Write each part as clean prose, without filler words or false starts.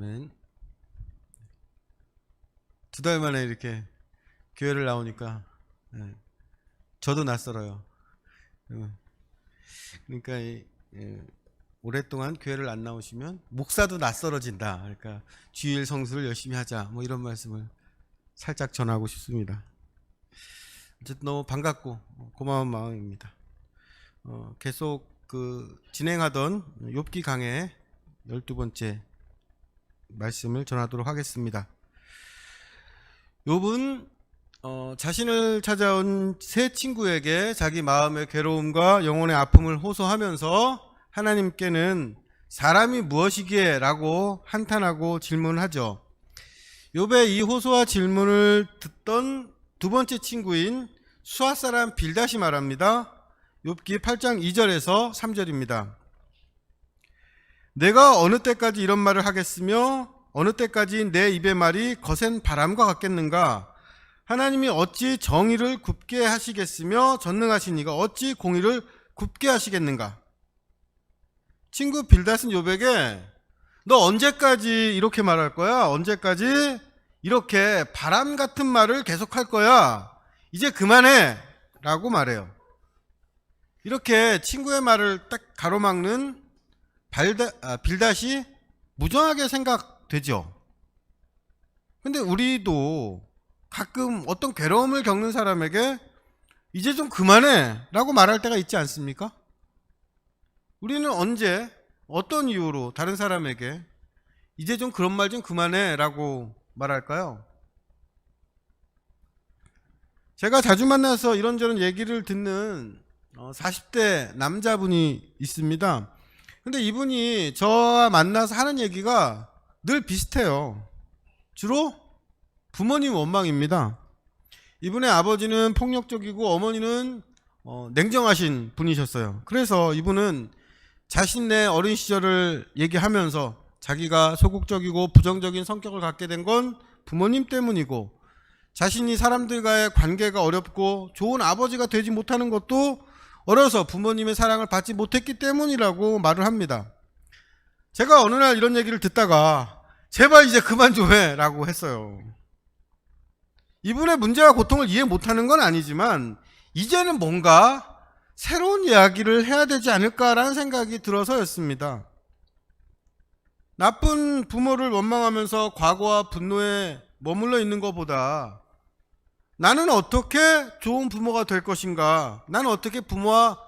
아멘. 2달 만에 이렇게 교회를 나오니까 저도 낯설어요. 그러니까 오랫동안 교회를 안 나오시면 목사도 낯설어진다. 그러니까 주일 성수를 열심히 하자. 뭐 이런 말씀을 살짝 전하고 싶습니다. 어쨌든 너무 반갑고 고마운 마음입니다. 계속 진행하던 욥기 강의 12번째 말씀을 전하도록 하겠습니다. 욥은 자신을 찾아온 세 친구에게 자기 마음의 괴로움과 영혼의 아픔을 호소하면서 하나님께는 사람이 무엇이기에? 라고 한탄하고 질문하죠. 욥의 이 호소와 질문을 듣던 두 번째 친구인 수아 사람 빌닷이 말합니다. 욥기 8장 2절에서 3절입니다. 내가 어느 때까지 이런 말을 하겠으며 어느 때까지 내 입의 말이 거센 바람과 같겠는가? 하나님이 어찌 정의를 굽게 하시겠으며 전능하신 이가 어찌 공의를 굽게 하시겠는가? 친구 빌닷은 욥에게 너 언제까지 이렇게 말할 거야? 언제까지 이렇게 바람 같은 말을 계속할 거야? 이제 그만해! 라고 말해요. 이렇게 친구의 말을 딱 가로막는 빌닷이 무정하게 생각되죠. 근데 우리도 가끔 어떤 괴로움을 겪는 사람에게 이제 좀 그만해 라고 말할 때가 있지 않습니까? 우리는 언제 어떤 이유로 다른 사람에게 이제 좀 그런 말 좀 그만해 라고 말할까요? 제가 자주 만나서 이런저런 얘기를 듣는 40대 남자분이 있습니다. 근데 이분이 저와 만나서 하는 얘기가 늘 비슷해요. 주로 부모님 원망입니다. 이분의 아버지는 폭력적이고 어머니는 냉정하신 분이셨어요. 그래서 이분은 자신의 어린 시절을 얘기하면서 자기가 소극적이고 부정적인 성격을 갖게 된 건 부모님 때문이고 자신이 사람들과의 관계가 어렵고 좋은 아버지가 되지 못하는 것도 어려서 부모님의 사랑을 받지 못했기 때문이라고 말을 합니다. 제가 어느 날 이런 얘기를 듣다가 제발 이제 그만 좀 해 라고 했어요. 이분의 문제와 고통을 이해 못하는 건 아니지만 이제는 뭔가 새로운 이야기를 해야 되지 않을까라는 생각이 들어서였습니다. 나쁜 부모를 원망하면서 과거와 분노에 머물러 있는 것보다 나는 어떻게 좋은 부모가 될 것인가, 나는 어떻게 부모와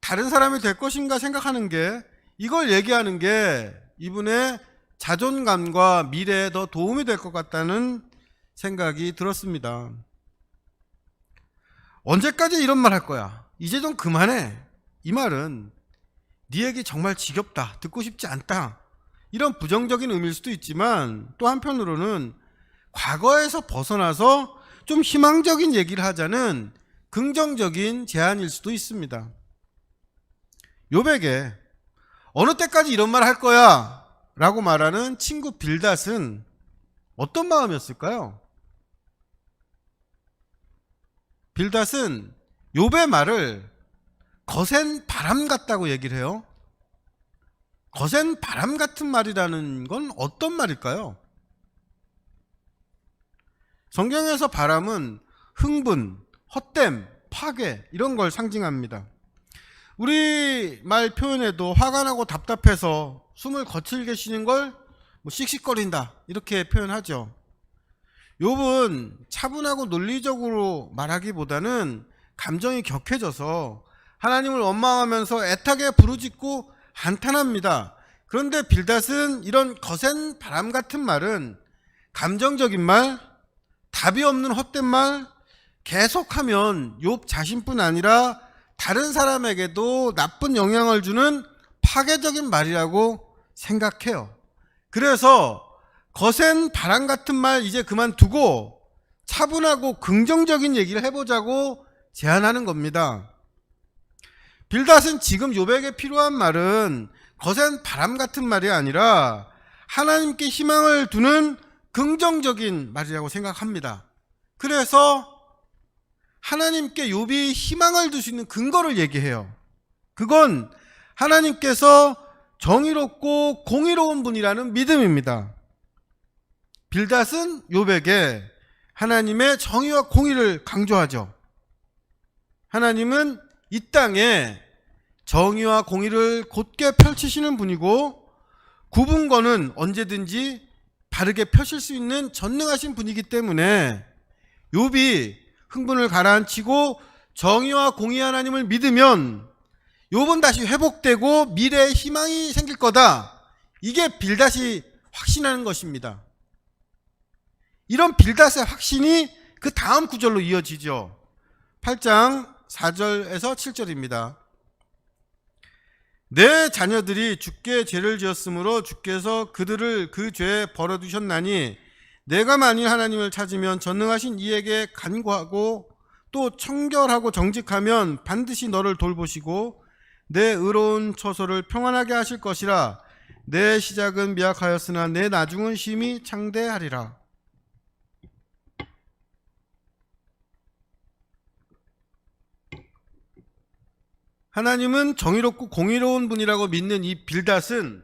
다른 사람이 될 것인가 생각하는 게, 이걸 얘기하는 게 이분의 자존감과 미래에 더 도움이 될 것 같다는 생각이 들었습니다. 언제까지 이런 말 할 거야? 이제 좀 그만해. 이 말은 네 얘기 정말 지겹다, 듣고 싶지 않다, 이런 부정적인 의미일 수도 있지만 또 한편으로는 과거에서 벗어나서 좀 희망적인 얘기를 하자는 긍정적인 제안일 수도 있습니다. 욥에게 어느 때까지 이런 말 할 거야? 라고 말하는 친구 빌닷은 어떤 마음이었을까요? 빌닷은 욥의 말을 거센 바람 같다고 얘기를 해요. 거센 바람 같은 말이라는 건 어떤 말일까요? 성경에서 바람은 흥분, 헛됨, 파괴 이런 걸 상징합니다. 우리 말 표현에도 화가 나고 답답해서 숨을 거칠게 쉬는 걸 씩씩거린다 이렇게 표현하죠. 욥은 차분하고 논리적으로 말하기보다는 감정이 격해져서 하나님을 원망하면서 애타게 부르짖고 한탄합니다. 그런데 빌닷은 이런 거센 바람 같은 말은 감정적인 말, 답이 없는 헛된 말 계속하면 욥 자신뿐 아니라 다른 사람에게도 나쁜 영향을 주는 파괴적인 말이라고 생각해요. 그래서 거센 바람 같은 말 이제 그만두고 차분하고 긍정적인 얘기를 해보자고 제안하는 겁니다. 빌닷은 지금 욥에게 필요한 말은 거센 바람 같은 말이 아니라 하나님께 희망을 두는 긍정적인 말이라고 생각합니다. 그래서 하나님께 욥이 희망을 둘 수 있는 근거를 얘기해요. 그건 하나님께서 정의롭고 공의로운 분이라는 믿음입니다. 빌닷은 욥에게 하나님의 정의와 공의를 강조하죠. 하나님은 이 땅에 정의와 공의를 곧게 펼치시는 분이고 구분권은 언제든지 바르게 펴실 수 있는 전능하신 분이기 때문에 욥이 흥분을 가라앉히고 정의와 공의 하나님을 믿으면 욥은 다시 회복되고 미래의 희망이 생길 거다. 이게 빌닷이 확신하는 것입니다. 이런 빌닷의 확신이 그 다음 구절로 이어지죠. 8장 4절에서 7절입니다. 내 자녀들이 주께 죄를 지었으므로 주께서 그들을 그 죄에 벌어두셨나니 내가 만일 하나님을 찾으면 전능하신 이에게 간구하고 또 청결하고 정직하면 반드시 너를 돌보시고 내 의로운 처소를 평안하게 하실 것이라. 내 시작은 미약하였으나 내 나중은 심히 창대하리라. 하나님은 정의롭고 공의로운 분이라고 믿는 이 빌닷은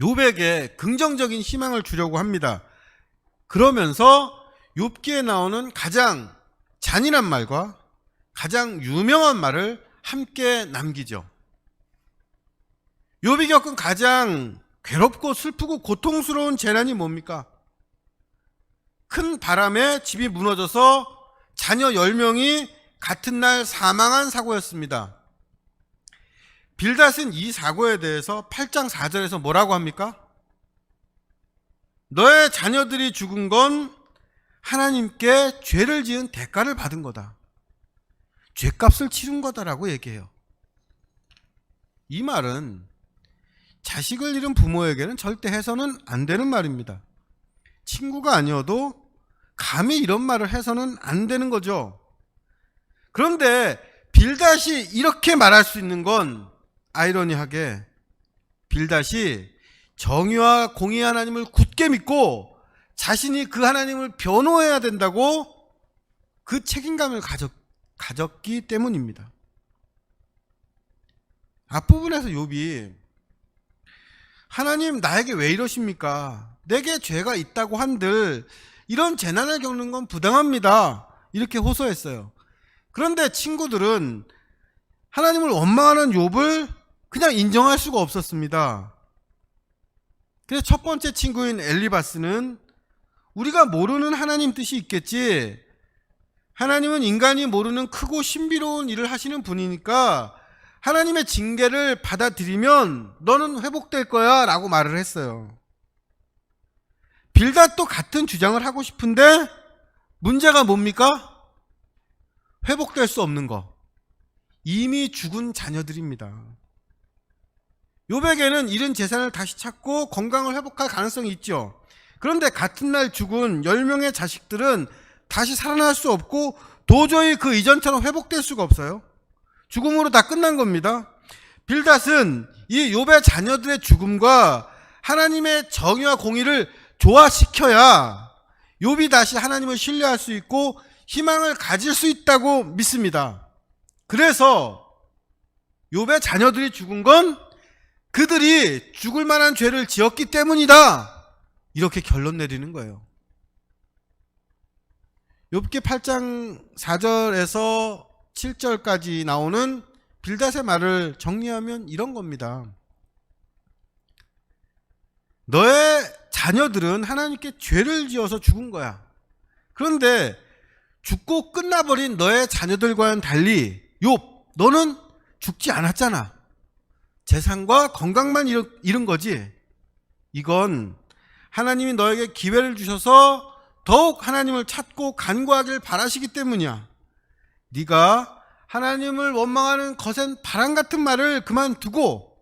욥에게 긍정적인 희망을 주려고 합니다. 그러면서 욥기에 나오는 가장 잔인한 말과 가장 유명한 말을 함께 남기죠. 욥이 겪은 가장 괴롭고 슬프고 고통스러운 재난이 뭡니까? 큰 바람에 집이 무너져서 자녀 10명이 같은 날 사망한 사고였습니다. 빌닷은 이 사고에 대해서 8장 4절에서 뭐라고 합니까? 너의 자녀들이 죽은 건 하나님께 죄를 지은 대가를 받은 거다. 죄값을 치른 거다라고 얘기해요. 이 말은 자식을 잃은 부모에게는 절대 해서는 안 되는 말입니다. 친구가 아니어도 감히 이런 말을 해서는 안 되는 거죠. 그런데 빌닷이 이렇게 말할 수 있는 건 아이러니하게 빌닷이 정의와 공의 하나님을 굳게 믿고 자신이 그 하나님을 변호해야 된다고 그 책임감을 가졌기 때문입니다. 앞부분에서 욥이 하나님 나에게 왜 이러십니까? 내게 죄가 있다고 한들 이런 재난을 겪는 건 부당합니다. 이렇게 호소했어요. 그런데 친구들은 하나님을 원망하는 욥을 그냥 인정할 수가 없었습니다. 그래서 첫 번째 친구인 엘리바스는 우리가 모르는 하나님 뜻이 있겠지. 하나님은 인간이 모르는 크고 신비로운 일을 하시는 분이니까 하나님의 징계를 받아들이면 너는 회복될 거야 라고 말을 했어요. 빌닷도 같은 주장을 하고 싶은데 문제가 뭡니까? 회복될 수 없는 거. 이미 죽은 자녀들입니다. 욥에게는 잃은 재산을 다시 찾고 건강을 회복할 가능성이 있죠. 그런데 같은 날 죽은 10명의 자식들은 다시 살아날 수 없고 도저히 그 이전처럼 회복될 수가 없어요. 죽음으로 다 끝난 겁니다. 빌닷은 이 욥의 자녀들의 죽음과 하나님의 정의와 공의를 조화시켜야 욥이 다시 하나님을 신뢰할 수 있고 희망을 가질 수 있다고 믿습니다. 그래서 욥의 자녀들이 죽은 건 그들이 죽을 만한 죄를 지었기 때문이다. 이렇게 결론 내리는 거예요. 욥기 8장 4절에서 7절까지 나오는 빌닷의 말을 정리하면 이런 겁니다. 너의 자녀들은 하나님께 죄를 지어서 죽은 거야. 그런데 죽고 끝나버린 너의 자녀들과는 달리 욥, 너는 죽지 않았잖아. 재산과 건강만 잃은 거지. 이건 하나님이 너에게 기회를 주셔서 더욱 하나님을 찾고 간구하길 바라시기 때문이야. 네가 하나님을 원망하는 거센 바람 같은 말을 그만두고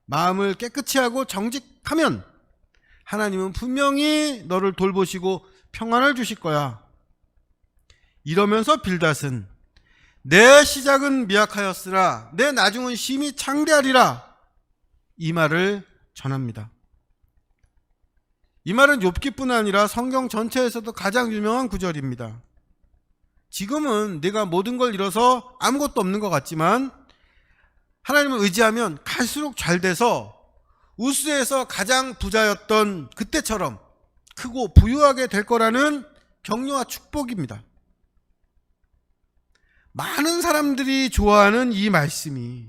마음을 깨끗이 하고 정직하면 하나님은 분명히 너를 돌보시고 평안을 주실 거야. 이러면서 빌닷은 내 시작은 미약하였으나 내 나중은 심히 창대하리라. 이 말을 전합니다. 이 말은 욥기뿐 아니라 성경 전체에서도 가장 유명한 구절입니다. 지금은 네가 모든 걸 잃어서 아무것도 없는 것 같지만 하나님을 의지하면 갈수록 잘 돼서 우스에서 가장 부자였던 그때처럼 크고 부유하게 될 거라는 격려와 축복입니다. 많은 사람들이 좋아하는 이 말씀이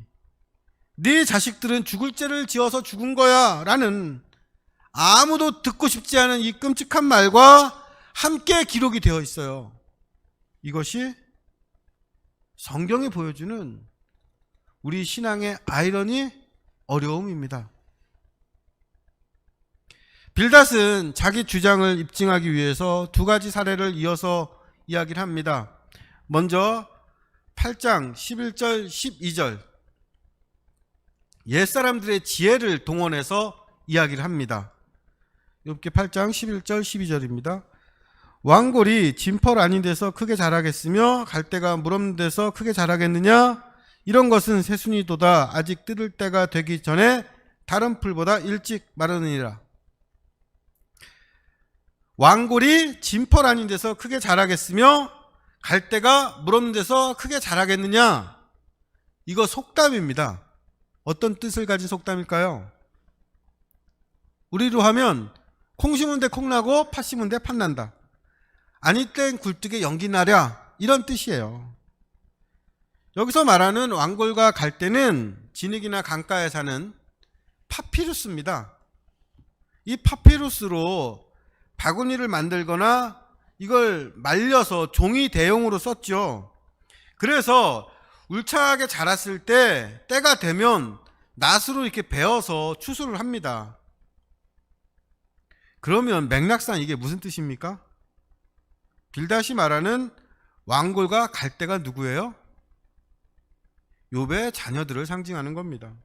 네 자식들은 죽을 죄를 지어서 죽은 거야 라는 아무도 듣고 싶지 않은 이 끔찍한 말과 함께 기록이 되어 있어요. 이것이 성경이 보여주는 우리 신앙의 아이러니, 어려움입니다. 빌닷은 자기 주장을 입증하기 위해서 두 가지 사례를 이어서 이야기를 합니다. 먼저 8장 11절 12절 옛사람들의 지혜를 동원해서 이야기를 합니다. 욥기 8장 11절 12절입니다. 왕골이 진펄 아닌 데서 크게 자라겠으며 갈대가 물 없는 데서 크게 자라겠느냐? 이런 것은 새순이도다. 아직 뜯을 때가 되기 전에 다른 풀보다 일찍 마르느니라. 왕골이 진펄 아닌 데서 크게 자라겠으며 갈대가 물 없는 데서 크게 자라겠느냐? 이거 속담입니다. 어떤 뜻을 가진 속담일까요? 우리로 하면 콩 심은 데 콩 나고 팥 심은 데 팥 난다. 아니 땐 굴뚝에 연기 나랴, 이런 뜻이에요. 여기서 말하는 왕골과 갈대는 진흙이나 강가에 사는 파피루스입니다. 이 파피루스로 바구니를 만들거나 이걸 말려서 종이 대용으로 썼죠. 그래서 울창하게 자랐을 때 때가 되면 낫으로 이렇게 베어서 추수를 합니다. 그러면 맥락상 이게 무슨 뜻입니까? 빌닷이 말하는 왕골과 갈대가 누구예요? 욥의 자녀들을 상징하는 겁니다.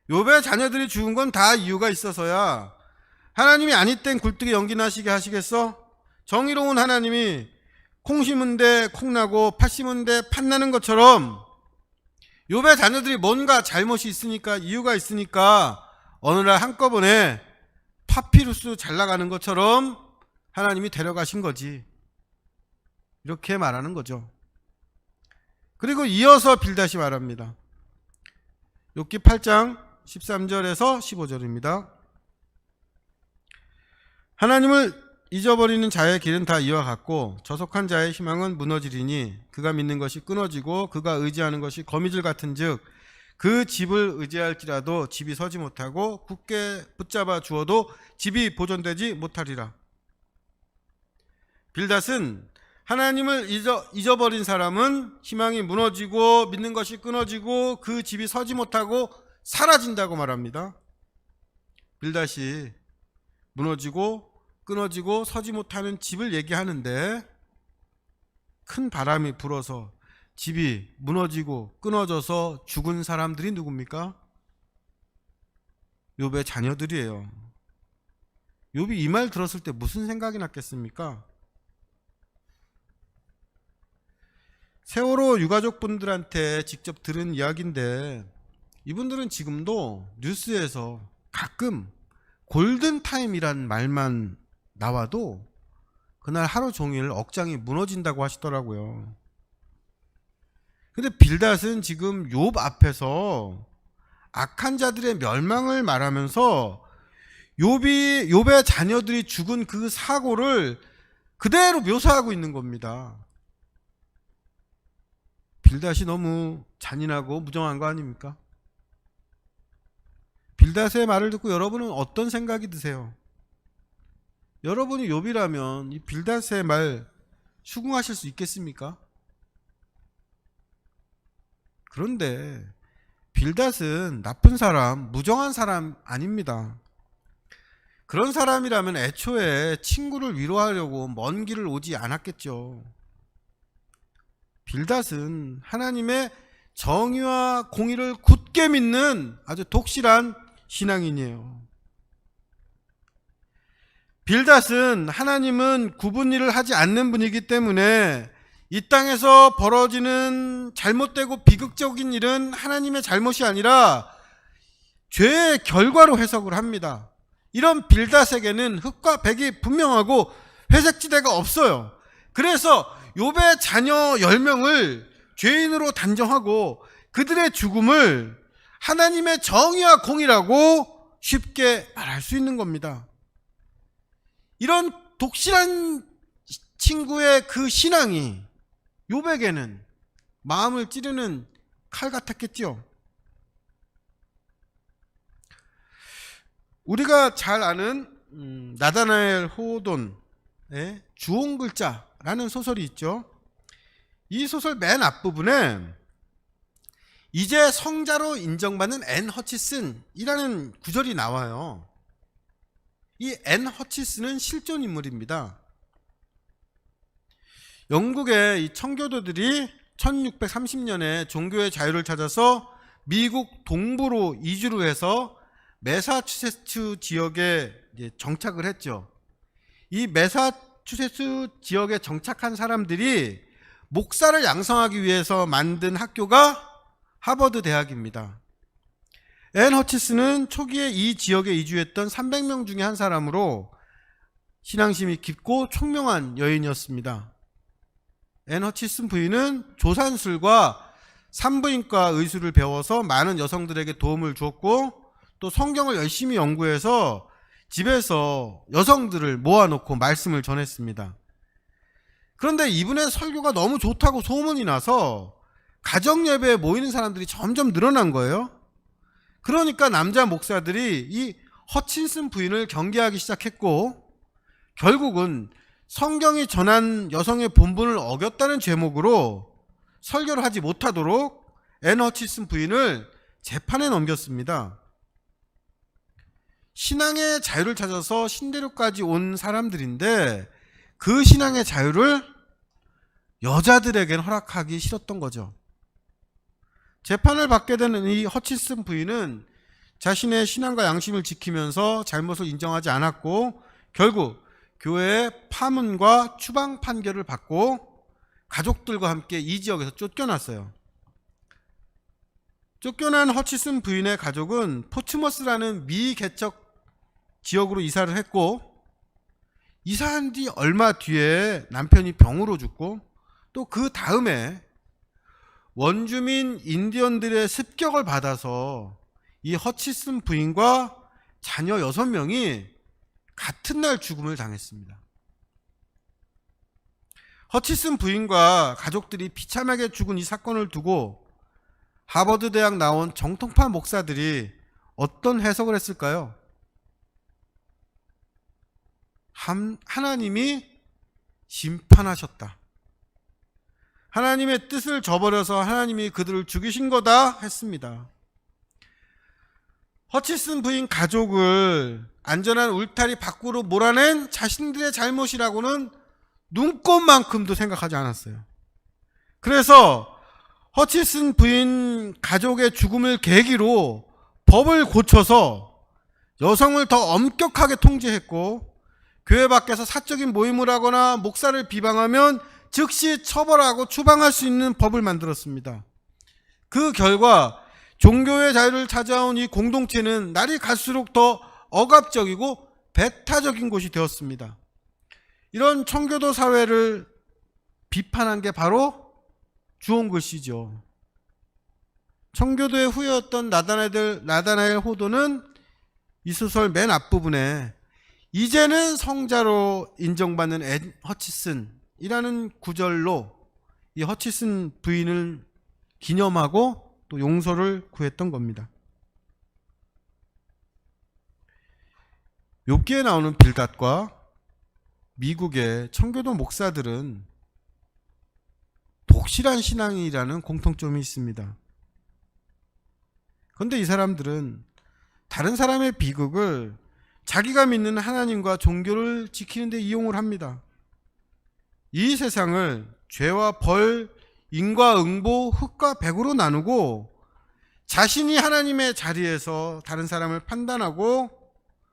욥의 자녀들이 죽은 건 다 이유가 있어서야. 하나님이 아니 땐 굴뚝에 연기 나시게 하시겠어? 정의로운 하나님이 콩 심은 데 콩 나고 팥 심은 데 팥 나는 것처럼 욥의 자녀들이 뭔가 잘못이 있으니까, 이유가 있으니까 어느 날 한꺼번에 파피루스 잘 나가는 것처럼 하나님이 데려가신 거지. 이렇게 말하는 거죠. 그리고 이어서 빌닷이 말합니다. 욥기 8장 13절에서 15절입니다. 하나님을 잊어버리는 자의 길은 다 이와 같고 저속한 자의 희망은 무너지리니 그가 믿는 것이 끊어지고 그가 의지하는 것이 거미줄 같은즉 그 집을 의지할지라도 집이 서지 못하고 굳게 붙잡아 주어도 집이 보존되지 못하리라. 빌닷은 하나님을 잊어버린 사람은 희망이 무너지고 믿는 것이 끊어지고 그 집이 서지 못하고 사라진다고 말합니다. 빌닷이 무너지고 끊어지고 서지 못하는 집을 얘기하는데 큰 바람이 불어서 집이 무너지고 끊어져서 죽은 사람들이 누굽니까? 욥의 자녀들이에요. 욥이 이 말 들었을 때 무슨 생각이 났겠습니까? 세월호 유가족분들한테 직접 들은 이야기인데 이분들은 지금도 뉴스에서 가끔 골든타임이란 말만 나와도 그날 하루 종일 억장이 무너진다고 하시더라고요. 근데 빌닷은 지금 욥 앞에서 악한 자들의 멸망을 말하면서 욥의 자녀들이 죽은 그 사고를 그대로 묘사하고 있는 겁니다. 빌닷이 너무 잔인하고 무정한 거 아닙니까? 빌닷의 말을 듣고 여러분은 어떤 생각이 드세요? 여러분이 욥이라면 이 빌닷의 말 수긍하실 수 있겠습니까? 그런데 빌닷은 나쁜 사람, 무정한 사람 아닙니다. 그런 사람이라면 애초에 친구를 위로하려고 먼 길을 오지 않았겠죠. 빌닷은 하나님의 정의와 공의를 굳게 믿는 아주 독실한 신앙인이에요. 빌닷은 하나님은 구분 일을 하지 않는 분이기 때문에 이 땅에서 벌어지는 잘못되고 비극적인 일은 하나님의 잘못이 아니라 죄의 결과로 해석을 합니다. 이런 빌닷에게는 흑과 백이 분명하고 회색지대가 없어요. 그래서 욥의 자녀 10명을 죄인으로 단정하고 그들의 죽음을 하나님의 정의와 공의라고 쉽게 말할 수 있는 겁니다. 이런 독실한 친구의 그 신앙이 욥에게는 마음을 찌르는 칼 같았겠죠. 우리가 잘 아는 나다나엘 호돈의 주홍글자라는 소설이 있죠. 이 소설 맨 앞부분에 이제 성자로 인정받는 앤 허치슨이라는 구절이 나와요. 이 앤 허치슨은 실존 인물입니다. 영국의 이 청교도들이 1630년에 종교의 자유를 찾아서 미국 동부로 이주를 해서 매사추세츠 지역에 정착을 했죠. 이 매사추세츠 지역에 정착한 사람들이 목사를 양성하기 위해서 만든 학교가 하버드 대학입니다. 앤 허치슨은 초기에 이 지역에 이주했던 300명 중에 한 사람으로 신앙심이 깊고 총명한 여인이었습니다. 앤 허치슨 부인은 조산술과 산부인과 의술을 배워서 많은 여성들에게 도움을 주었고 또 성경을 열심히 연구해서 집에서 여성들을 모아놓고 말씀을 전했습니다. 그런데 이분의 설교가 너무 좋다고 소문이 나서 가정예배에 모이는 사람들이 점점 늘어난 거예요. 그러니까 남자 목사들이 이 허친슨 부인을 경계하기 시작했고 결국은 성경이 전한 여성의 본분을 어겼다는 제목으로 설교를 하지 못하도록 앤 허치슨 부인을 재판에 넘겼습니다. 신앙의 자유를 찾아서 신대륙까지 온 사람들인데 그 신앙의 자유를 여자들에겐 허락하기 싫었던 거죠. 재판을 받게 되는 이 허치슨 부인은 자신의 신앙과 양심을 지키면서 잘못을 인정하지 않았고 결국 교회의 파문과 추방 판결을 받고 가족들과 함께 이 지역에서 쫓겨났어요. 쫓겨난 허치슨 부인의 가족은 포츠머스라는 미개척 지역으로 이사를 했고 이사한 뒤 얼마 뒤에 남편이 병으로 죽고 또 그 다음에 원주민 인디언들의 습격을 받아서 이 허치슨 부인과 자녀 6명이 같은 날 죽음을 당했습니다. 허치슨 부인과 가족들이 비참하게 죽은 이 사건을 두고 하버드 대학 나온 정통파 목사들이 어떤 해석을 했을까요? 하나님이 심판하셨다. 하나님의 뜻을 저버려서 하나님이 그들을 죽이신 거다 했습니다. 허치슨 부인 가족을 안전한 울타리 밖으로 몰아낸 자신들의 잘못이라고는 눈꼽만큼도 생각하지 않았어요. 그래서 허치슨 부인 가족의 죽음을 계기로 법을 고쳐서 여성을 더 엄격하게 통제했고 교회 밖에서 사적인 모임을 하거나 목사를 비방하면 즉시 처벌하고 추방할 수 있는 법을 만들었습니다. 그 결과 종교의 자유를 찾아온 이 공동체는 날이 갈수록 더 억압적이고 배타적인 곳이 되었습니다. 이런 청교도 사회를 비판한 게 바로 주홍글씨죠. 청교도의 후예였던 나다나엘 호도는 이 소설 맨 앞부분에 이제는 성자로 인정받는 앤 허치슨이라는 구절로 이 허치슨 부인을 기념하고 또 용서를 구했던 겁니다. 욥기에 나오는 빌닷과 미국의 청교도 목사들은 독실한 신앙이라는 공통점이 있습니다. 그런데 이 사람들은 다른 사람의 비극을 자기가 믿는 하나님과 종교를 지키는 데 이용을 합니다. 이 세상을 죄와 벌, 인과응보, 흑과 백으로 나누고 자신이 하나님의 자리에서 다른 사람을 판단하고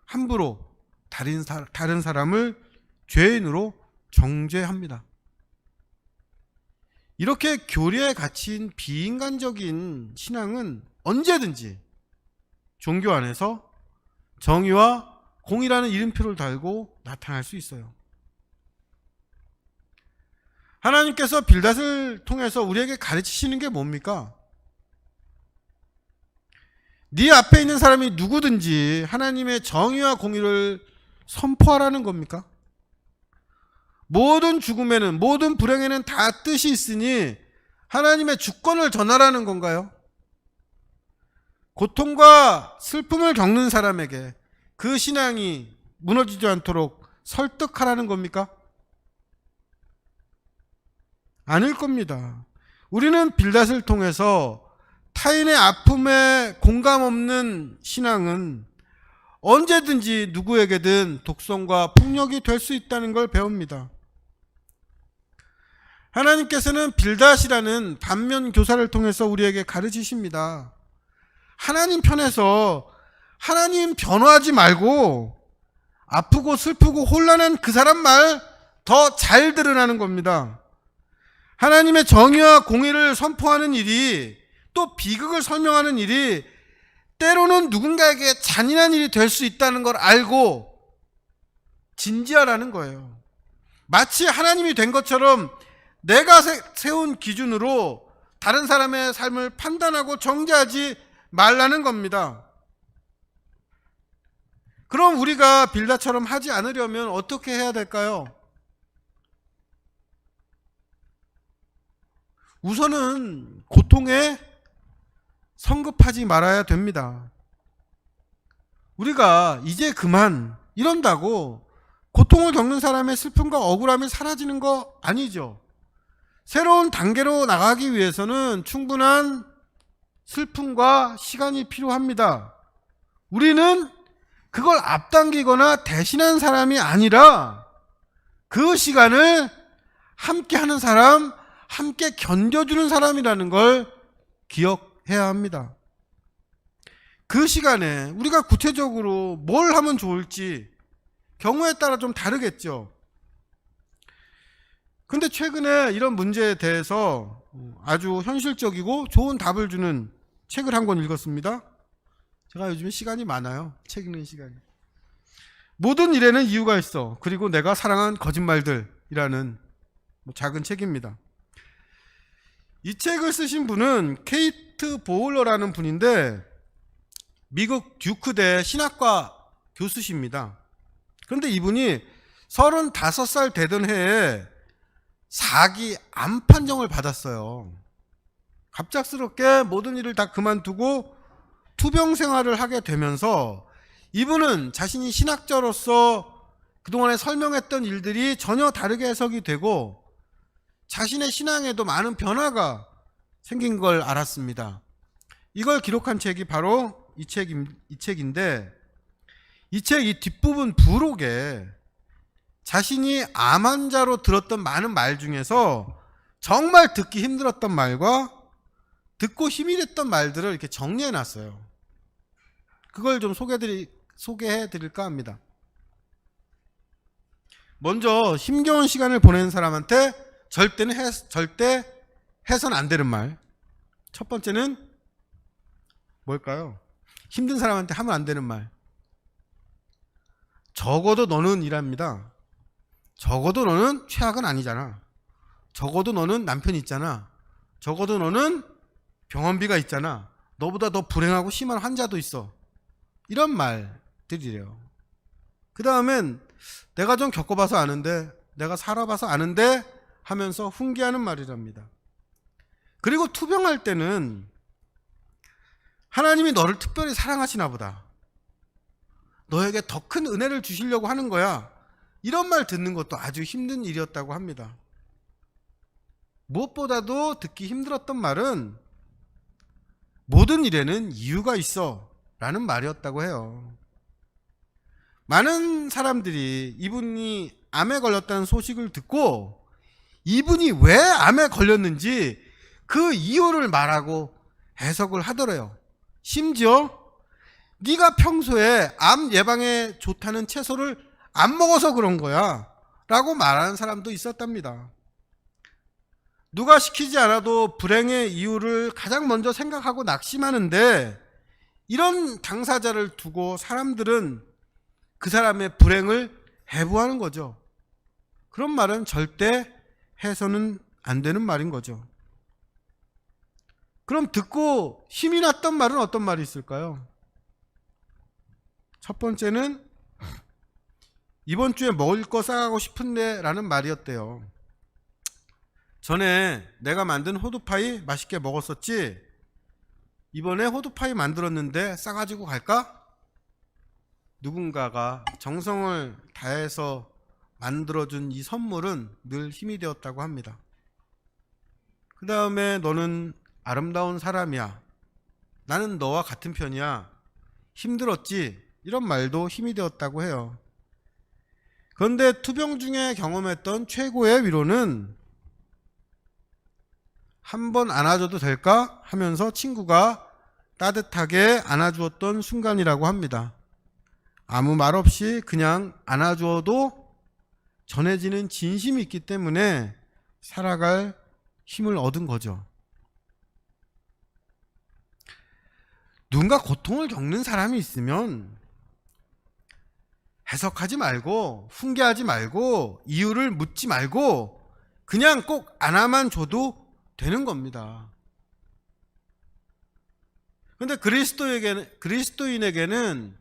함부로 다른 사람을 죄인으로 정죄합니다. 이렇게 교리에 갇힌 비인간적인 신앙은 언제든지 종교 안에서 정의와 공의라는 이름표를 달고 나타날 수 있어요. 하나님께서 빌닷을 통해서 우리에게 가르치시는 게 뭡니까? 네 앞에 있는 사람이 누구든지 하나님의 정의와 공의를 선포하라는 겁니까? 모든 죽음에는, 모든 불행에는 다 뜻이 있으니 하나님의 주권을 전하라는 건가요? 고통과 슬픔을 겪는 사람에게 그 신앙이 무너지지 않도록 설득하라는 겁니까? 아닐 겁니다. 우리는 빌닷을 통해서 타인의 아픔에 공감 없는 신앙은 언제든지 누구에게든 독성과 폭력이 될 수 있다는 걸 배웁니다. 하나님께서는 빌닷이라는 반면 교사를 통해서 우리에게 가르치십니다. 하나님 편에서 하나님 변호하지 말고 아프고 슬프고 혼란한 그 사람 말 더 잘 들으라는 겁니다. 하나님의 정의와 공의를 선포하는 일이, 또 비극을 설명하는 일이 때로는 누군가에게 잔인한 일이 될 수 있다는 걸 알고 진지하라는 거예요. 마치 하나님이 된 것처럼 내가 세운 기준으로 다른 사람의 삶을 판단하고 정죄하지 말라는 겁니다. 그럼 우리가 빌닷처럼 하지 않으려면 어떻게 해야 될까요? 우선은 고통에 성급하지 말아야 됩니다. 우리가 이제 그만 이런다고 고통을 겪는 사람의 슬픔과 억울함이 사라지는 거 아니죠. 새로운 단계로 나가기 위해서는 충분한 슬픔과 시간이 필요합니다. 우리는 그걸 앞당기거나 대신한 사람이 아니라 그 시간을 함께 하는 사람, 함께 견뎌주는 사람이라는 걸 기억해야 합니다. 그 시간에 우리가 구체적으로 뭘 하면 좋을지 경우에 따라 좀 다르겠죠. 근데 최근에 이런 문제에 대해서 아주 현실적이고 좋은 답을 주는 책을 한 권 읽었습니다. 제가 요즘에 시간이 많아요. 책 읽는 시간이. 모든 일에는 이유가 있어. 그리고 내가 사랑한 거짓말들이라는 작은 책입니다. 이 책을 쓰신 분은 케이트 보울러라는 분인데 미국 듀크대 신학과 교수십니다. 그런데 이분이 35살 되던 해에 4기 암 판정을 받았어요. 갑작스럽게 모든 일을 다 그만두고 투병 생활을 하게 되면서 이분은 자신이 신학자로서 그동안에 설명했던 일들이 전혀 다르게 해석이 되고 자신의 신앙에도 많은 변화가 생긴 걸 알았습니다. 이걸 기록한 책이 바로 이 책인데 이 책 이 뒷부분 부록에 자신이 암 환자로 들었던 많은 말 중에서 정말 듣기 힘들었던 말과 듣고 힘이 됐던 말들을 이렇게 정리해 놨어요. 그걸 좀 소개해 드릴까 합니다. 먼저 힘겨운 시간을 보내는 사람한테 절대 해선 안 되는 말. 첫 번째는 뭘까요? 힘든 사람한테 하면 안 되는 말. 적어도 너는 이랍니다. 적어도 너는 최악은 아니잖아. 적어도 너는 남편이 있잖아. 적어도 너는 병원비가 있잖아. 너보다 더 불행하고 심한 환자도 있어. 이런 말들이래요. 그 다음엔 내가 좀 겪어봐서 아는데, 내가 살아봐서 아는데 하면서 훈계하는 말이랍니다. 그리고 투병할 때는 하나님이 너를 특별히 사랑하시나 보다. 너에게 더 큰 은혜를 주시려고 하는 거야. 이런 말 듣는 것도 아주 힘든 일이었다고 합니다. 무엇보다도 듣기 힘들었던 말은 모든 일에는 이유가 있어 라는 말이었다고 해요. 많은 사람들이 이분이 암에 걸렸다는 소식을 듣고 이분이 왜 암에 걸렸는지 그 이유를 말하고 해석을 하더래요. 심지어 네가 평소에 암 예방에 좋다는 채소를 안 먹어서 그런 거야 라고 말하는 사람도 있었답니다. 누가 시키지 않아도 불행의 이유를 가장 먼저 생각하고 낙심하는데 이런 당사자를 두고 사람들은 그 사람의 불행을 해부하는 거죠. 그런 말은 절대 해서는 안 되는 말인 거죠. 그럼 듣고 힘이 났던 말은 어떤 말이 있을까요? 첫 번째는 이번 주에 먹을 거 싸가고 싶은데 라는 말이었대요. 전에 내가 만든 호두파이 맛있게 먹었었지? 이번에 호두파이 만들었는데 싸가지고 갈까? 누군가가 정성을 다해서 만들어준 이 선물은 늘 힘이 되었다고 합니다. 그 다음에 너는 아름다운 사람이야. 나는 너와 같은 편이야. 힘들었지? 이런 말도 힘이 되었다고 해요. 그런데 투병 중에 경험했던 최고의 위로는 한 번 안아줘도 될까? 하면서 친구가 따뜻하게 안아주었던 순간이라고 합니다. 아무 말 없이 그냥 안아주어도 전해지는 진심이 있기 때문에 살아갈 힘을 얻은 거죠. 누군가 고통을 겪는 사람이 있으면 해석하지 말고 훈계하지 말고 이유를 묻지 말고 그냥 꼭 안아만 줘도 되는 겁니다. 그런데 그리스도인에게는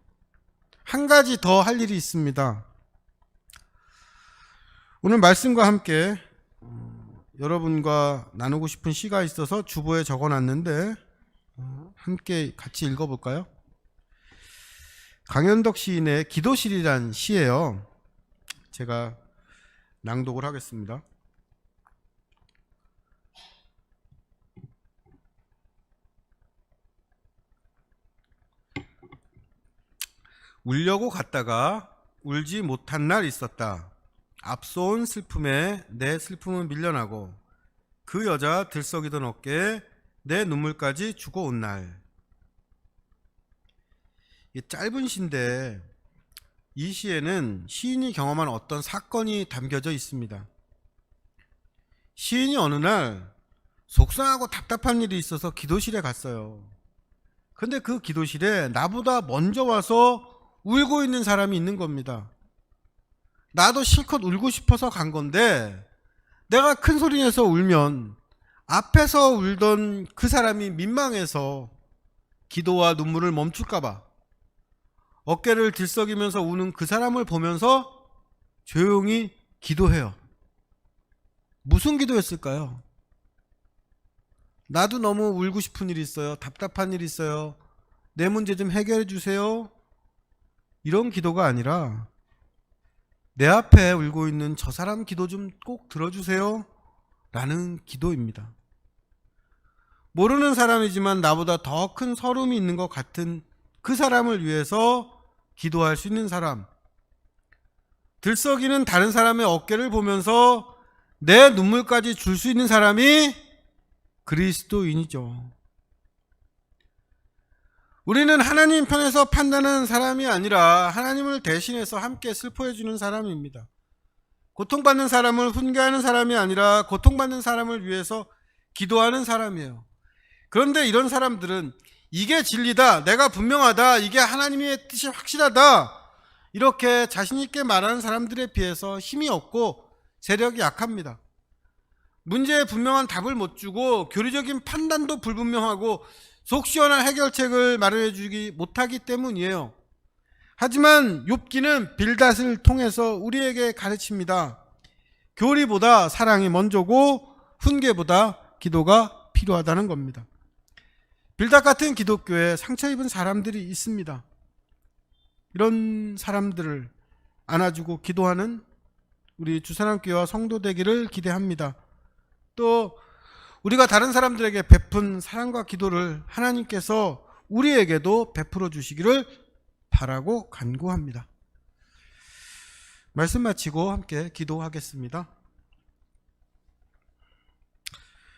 한 가지 더 할 일이 있습니다. 오늘 말씀과 함께 여러분과 나누고 싶은 시가 있어서 주보에 적어놨는데 함께 같이 읽어볼까요? 강현덕 시인의 기도실이란 시예요. 제가 낭독을 하겠습니다. 울려고 갔다가 울지 못한 날 있었다. 앞서온 슬픔에 내 슬픔은 밀려나고 그 여자 들썩이던 어깨에 내 눈물까지 주고 온 날. 이 짧은 시인데 이 시에는 시인이 경험한 어떤 사건이 담겨져 있습니다. 시인이 어느 날 속상하고 답답한 일이 있어서 기도실에 갔어요. 근데 그 기도실에 나보다 먼저 와서 울고 있는 사람이 있는 겁니다. 나도 실컷 울고 싶어서 간 건데 내가 큰 소리 내서 울면 앞에서 울던 그 사람이 민망해서 기도와 눈물을 멈출까봐 어깨를 들썩이면서 우는 그 사람을 보면서 조용히 기도해요. 무슨 기도였을까요? 나도 너무 울고 싶은 일이 있어요. 답답한 일이 있어요. 내 문제 좀 해결해 주세요. 이런 기도가 아니라 내 앞에 울고 있는 저 사람 기도 좀 꼭 들어주세요 라는 기도입니다. 모르는 사람이지만 나보다 더 큰 서름이 있는 것 같은 그 사람을 위해서 기도할 수 있는 사람, 들썩이는 다른 사람의 어깨를 보면서 내 눈물까지 줄 수 있는 사람이 그리스도인이죠. 우리는 하나님 편에서 판단하는 사람이 아니라 하나님을 대신해서 함께 슬퍼해 주는 사람입니다. 고통받는 사람을 훈계하는 사람이 아니라 고통받는 사람을 위해서 기도하는 사람이에요. 그런데 이런 사람들은 이게 진리다, 내가 분명하다, 이게 하나님의 뜻이 확실하다, 이렇게 자신 있게 말하는 사람들에 비해서 힘이 없고 세력이 약합니다. 문제에 분명한 답을 못 주고 교리적인 판단도 불분명하고 속 시원한 해결책을 마련해 주기 못하기 때문이에요. 하지만 욥기는 빌닷을 통해서 우리에게 가르칩니다. 교리보다 사랑이 먼저고 훈계보다 기도가 필요하다는 겁니다. 빌닷 같은 기독교에 상처 입은 사람들이 있습니다. 이런 사람들을 안아주고 기도하는 우리 주사랑교회와 성도 되기를 기대합니다. 또 우리가 다른 사람들에게 베푼 사랑과 기도를 하나님께서 우리에게도 베풀어 주시기를 바라고 간구합니다. 말씀 마치고 함께 기도하겠습니다.